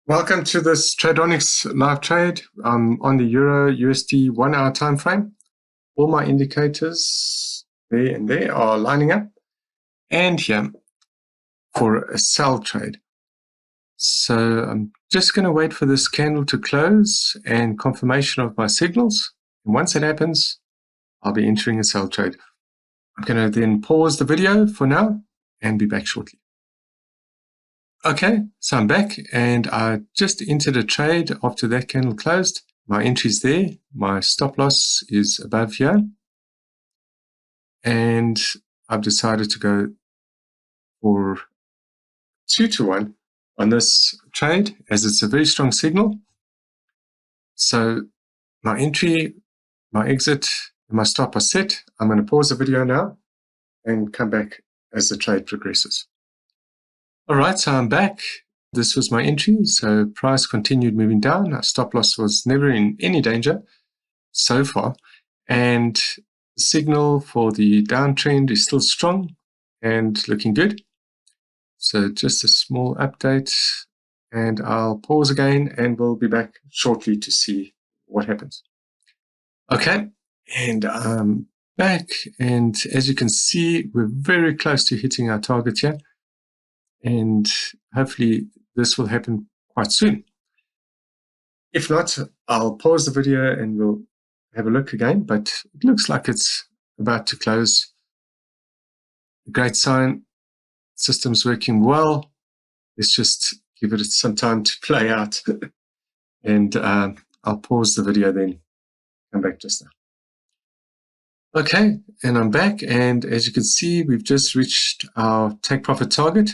Welcome to this Tradeonix live trade on the Euro USD 1 hour time frame. All my indicators there and there are lining up, and here for a sell trade. So I'm just going to wait for this candle to close and confirmation of my signals. And once it happens, I'll be entering a sell trade. I'm going to then pause the video for now and be back shortly. Okay, so I'm back and I just entered a trade after that candle closed. My entry's there. My stop loss is above here. And I've decided to go for 2-to-1 on this trade as it's a very strong signal. So my entry, my exit, and my stop are set. I'm going to pause the video now and come back as the trade progresses. All right, so I'm back. This was my entry. So price continued moving down. Our stop loss was never in any danger so far. And the signal for the downtrend is still strong and looking good. So just a small update, and I'll pause again and we'll be back shortly to see what happens. Okay, and I'm back. And as you can see, we're very close to hitting our target here. And hopefully this will happen quite soon. If not, I'll pause the video and we'll have a look again, but it looks like it's about to close. A great sign. System's working well. Let's just give it some time to play out. And I'll pause the video then, come back just now. Okay, and I'm back, and as you can see, we've just reached our take profit target.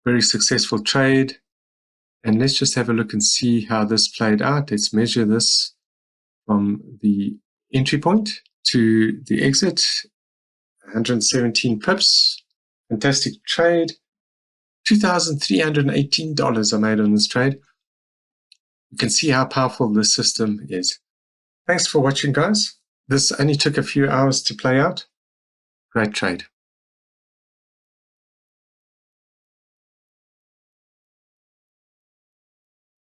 Very successful trade, and let's just have a look and see how this played out. Let's measure this from the entry point to the exit. 117 pips, fantastic trade. $2,318 I made on this trade. You can see how powerful this system is. Thanks for watching, guys. This only took a few hours to play out. Great trade.